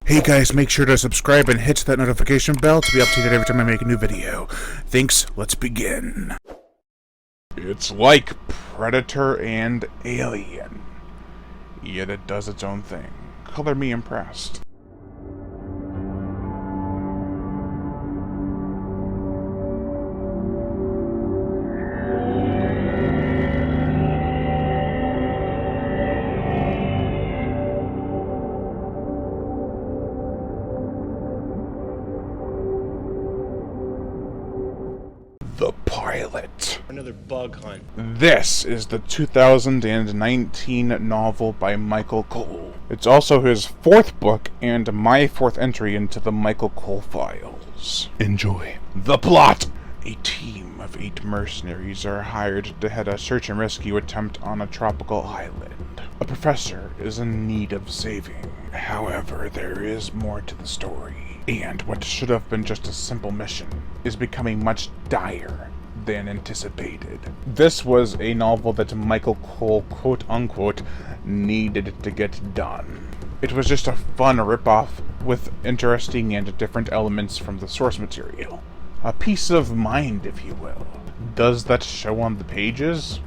Hey guys, make sure to subscribe and hit that notification bell to be updated every time I make a new video. Thanks, let's begin. It's like Predator and Alien, yet it does its own thing. Color me impressed. The Pilot. Another bug hunt. This is the 2019 novel by Michael Cole. It's also his fourth book and my fourth entry into the Michael Cole files. Enjoy. The plot! A team of 8 mercenaries are hired to head a search and rescue attempt on a tropical island. A professor is in need of saving. However, there is more to the story. And what should have been just a simple mission is becoming much dire than anticipated. This was a novel that Michael Cole, quote-unquote, needed to get done. It was just a fun ripoff with interesting and different elements from the source material. A peace of mind, if you will. Does that show on the pages?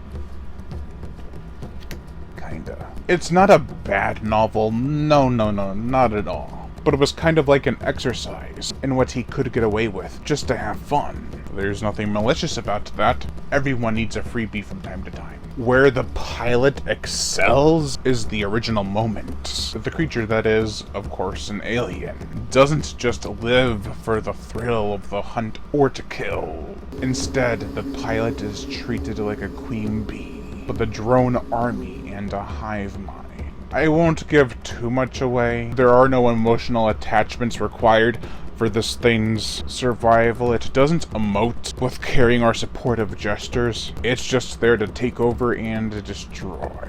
Kinda. It's not a bad novel, no, not at all. But it was kind of like an exercise in what he could get away with, just to have fun. There's nothing malicious about that. Everyone needs a freebie from time to time. Where the pilot excels is the original moment. The creature that is, of course, an alien, doesn't just live for the thrill of the hunt or to kill. Instead, the pilot is treated like a queen bee, with a drone army and a hive mind. I won't give too much away. There are no emotional attachments required for this thing's survival. It doesn't emote with caring or supportive gestures. It's just there to take over and destroy.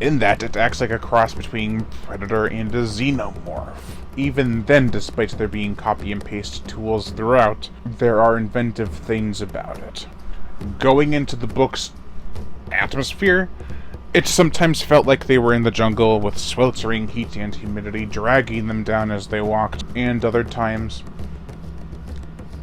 In that, it acts like a cross between Predator and a Xenomorph. Even then, despite there being copy and paste tools throughout, there are inventive things about it. Going into the book's atmosphere, it sometimes felt like they were in the jungle with sweltering heat and humidity dragging them down as they walked, and other times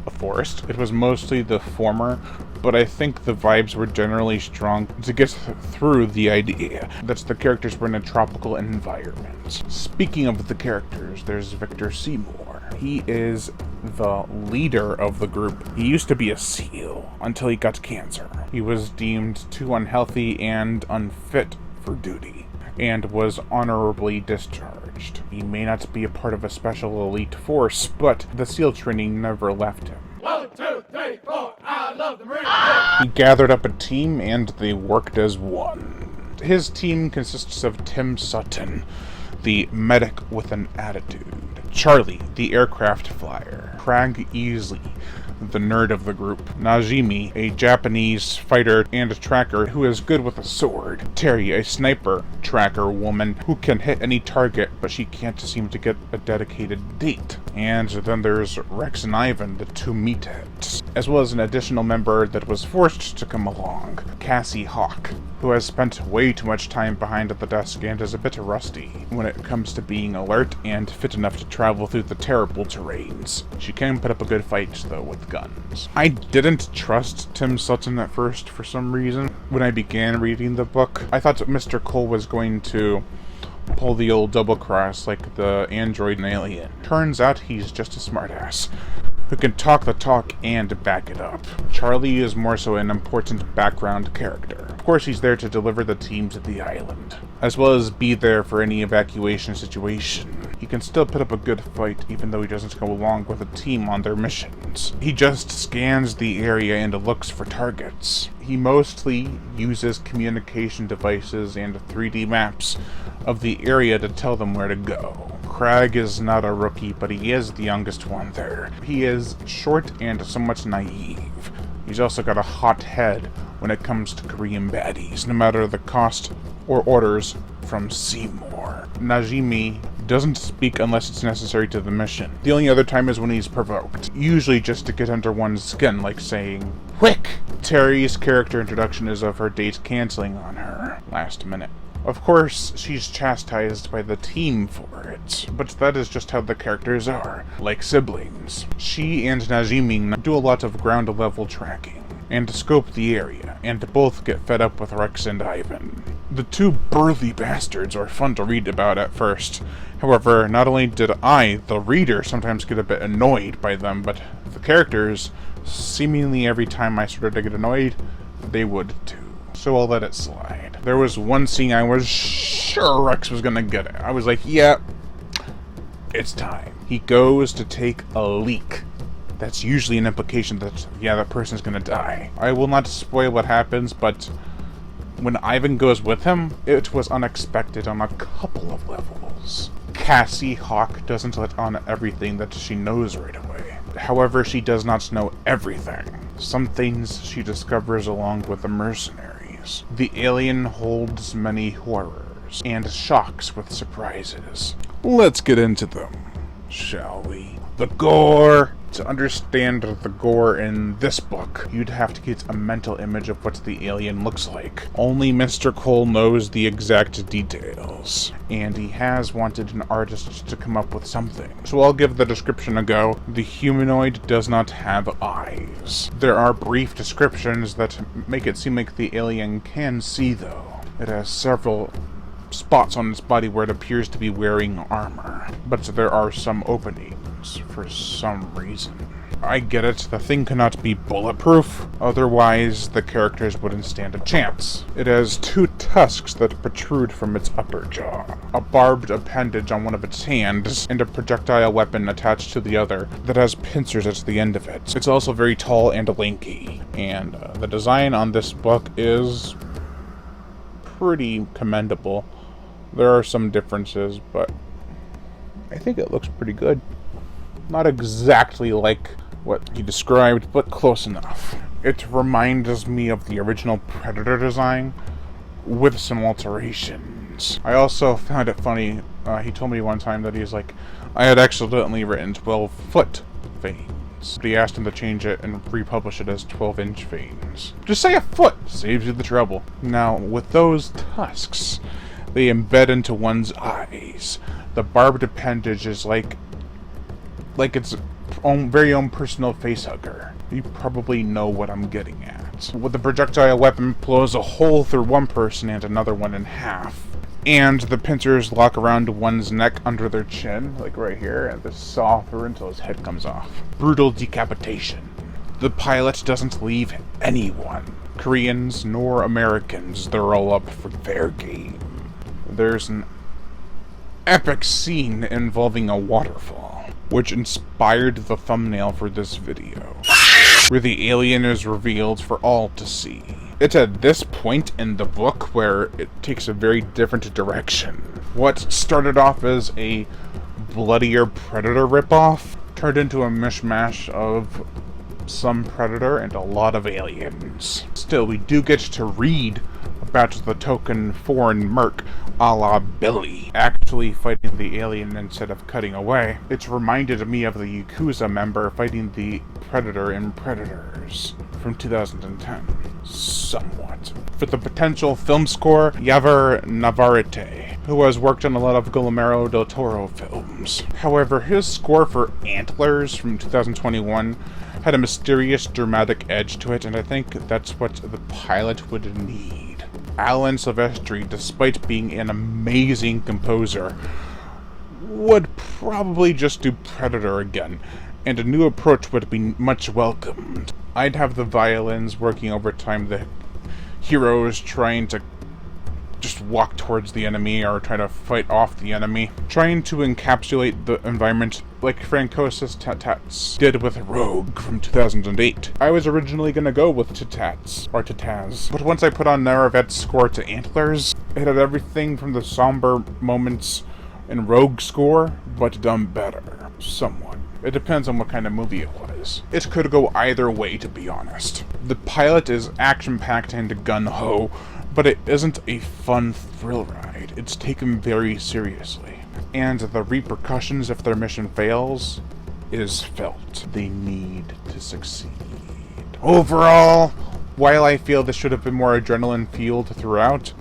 a forest. It was mostly the former, but I think the vibes were generally strong to get through the idea that the characters were in a tropical environment. Speaking of the characters, there's Victor Seymour. He is the leader of the group. He used to be a SEAL until he got cancer. He was deemed too unhealthy and unfit for duty, and was honorably discharged. He may not be a part of a special elite force, but the SEAL training never left him. 1, 2, 3, 4, I love the Marines! He gathered up a team and they worked as one. His team consists of Tim Sutton, the medic with an attitude, Charlie, the aircraft flyer, Craig Easley, the nerd of the group, Najimi, a Japanese fighter and a tracker who is good with a sword, Terry, a sniper tracker woman who can hit any target but she can't seem to get a dedicated date, and then there's Rex and Ivan, the 2 meatheads, as well as an additional member that was forced to come along, Cassie Hawk, who has spent way too much time behind the desk and is a bit rusty when it comes to being alert and fit enough to travel through the terrible terrains. She can put up a good fight, though, with guns. I didn't trust Tim Sutton at first for some reason. When I began reading the book, I thought Mr. Cole was going to pull the old double cross like the android and alien. Turns out he's just a smartass who can talk the talk and back it up. Charlie is more so an important background character. Of course, he's there to deliver the team to the island, as well as be there for any evacuation situation. He can still put up a good fight even though he doesn't go along with a team on their missions. He just scans the area and looks for targets. He mostly uses communication devices and 3D maps of the area to tell them where to go. Craig is not a rookie, but he is the youngest one there. He is short and somewhat naive. He's also got a hot head when it comes to Korean baddies, no matter the cost or orders from Seymour. Najimi doesn't speak unless it's necessary to the mission. The only other time is when he's provoked, usually just to get under one's skin, like saying, "Quick!" Terry's character introduction is of her date canceling on her last minute. Of course, she's chastised by the team for it, but that is just how the characters are, like siblings. She and Najimi do a lot of ground-level tracking, and scope the area, and both get fed up with Rex and Ivan. The two burly bastards are fun to read about at first. However, not only did I, the reader, sometimes get a bit annoyed by them, but the characters, seemingly every time I started to get annoyed, they would too. So I'll let it slide. There was one scene I was sure Rex was gonna get it. I was like, yeah, it's time. He goes to take a leak. That's usually an implication that, yeah, that person's gonna die. I will not spoil what happens, but when Ivan goes with him, it was unexpected on a couple of levels. Cassie Hawk doesn't let on everything that she knows right away. However, she does not know everything. Some things she discovers along with the mercenaries. The alien holds many horrors and shocks with surprises. Let's get into them, shall we? The gore! To understand the gore in this book, you'd have to get a mental image of what the alien looks like. Only Mr. Cole knows the exact details, and he has wanted an artist to come up with something. So I'll give the description a go. The humanoid does not have eyes. There are brief descriptions that make it seem like the alien can see, though. It has several spots on its body where it appears to be wearing armor, but there are some openings for some reason. I get it, the thing cannot be bulletproof, otherwise the characters wouldn't stand a chance. It has two tusks that protrude from its upper jaw, a barbed appendage on one of its hands, and a projectile weapon attached to the other that has pincers at the end of it. It's also very tall and lanky, and the design on this book is pretty commendable. There are some differences, but I think it looks pretty good. Not exactly like what he described, but close enough. It reminds me of the original Predator design, with some alterations. I also found it funny, he told me one time that he's like, I had accidentally written 12-foot veins. But he asked him to change it and republish it as 12-inch veins. Just say a foot! Saves you the trouble. Now, with those tusks, they embed into one's eyes. The barbed appendage is like its own very own personal facehugger. You probably know what I'm getting at. With the projectile weapon blows a hole through one person and another one in half. And the pincers lock around one's neck under their chin, like right here, and they saw through until his head comes off. Brutal decapitation. The pilot doesn't leave anyone. Koreans nor Americans, they're all up for fair game. There's an epic scene involving a waterfall, which inspired the thumbnail for this video, where the alien is revealed for all to see. It's at this point in the book where it takes a very different direction. What started off as a bloodier Predator ripoff turned into a mishmash of some Predator and a lot of aliens. Still, we do get to read about the token foreign merc a la Billy actually fighting the alien instead of cutting away. It's reminded me of the Yakuza member fighting the Predator in Predators from 2010. Somewhat. For the potential film score, Javier Navarrete, who has worked on a lot of Guillermo del Toro films. However, his score for Antlers from 2021 had a mysterious, dramatic edge to it, and I think that's what the pilot would need. Alan Silvestri, despite being an amazing composer, would probably just do Predator again, and a new approach would be much welcomed. I'd have the violins working overtime, the heroes trying to just walk towards the enemy or try to fight off the enemy, trying to encapsulate the environment like Francois Tatats did with Rogue from 2008. I was originally going to go with Tatats, or Tataz, but once I put on Naravet's score to Antlers, it had everything from the somber moments in Rogue's score, but done better, somewhat. It depends on what kind of movie it was. It could go either way, to be honest. The pilot is action-packed and gun-ho, but it isn't a fun thrill ride. It's taken very seriously. And the repercussions if their mission fails is felt. They need to succeed. Overall, while I feel this should have been more adrenaline-fueled throughout,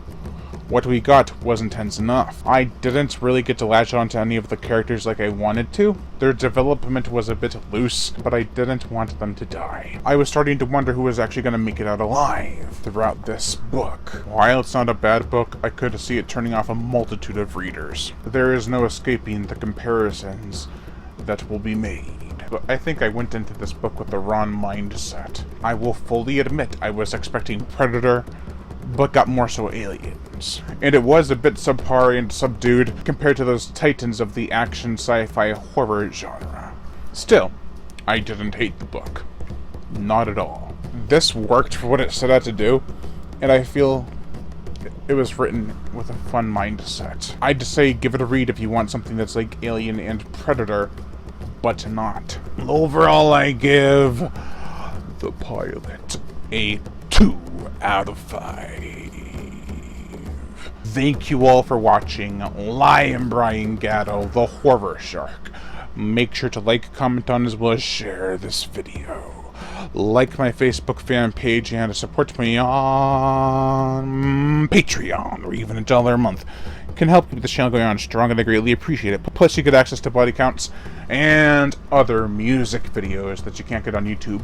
What we got was intense enough. I didn't really get to latch onto any of the characters like I wanted to. Their development was a bit loose, but I didn't want them to die. I was starting to wonder who was actually going to make it out alive throughout this book. While it's not a bad book, I could see it turning off a multitude of readers. There is no escaping the comparisons that will be made. But I think I went into this book with the wrong mindset. I will fully admit I was expecting Predator, but got more so Aliens. And it was a bit subpar and subdued compared to those titans of the action sci-fi horror genre. Still, I didn't hate the book. Not at all. This worked for what it set out to do, and I feel it was written with a fun mindset. I'd say give it a read if you want something that's like Alien and Predator, but not. Overall, I give the pilot a 2 out of 5. Thank you all for watching. I am Brian Gatto, the Horror Shark. Make sure to like, comment on, as well as share this video. Like my Facebook fan page and support me on Patreon, or even $1 a month can help keep the channel going on strong, and I greatly appreciate it. Plus, you get access to body counts and other music videos that you can't get on YouTube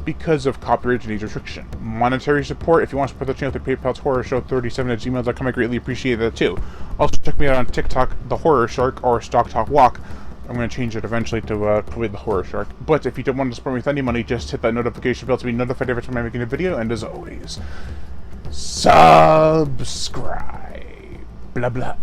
because of copyright and age restriction. Monetary support, if you want to support the channel through PayPal, it's horrorshow37@gmail.com. I greatly appreciate that too. Also, check me out on TikTok, The Horror Shark, or Stock Talk Walk. I'm going to change it eventually to probably The Horror Shark. But if you don't want to support me with any money, just hit that notification bell to be notified every time I'm making a video. And as always, subscribe. Blah blah.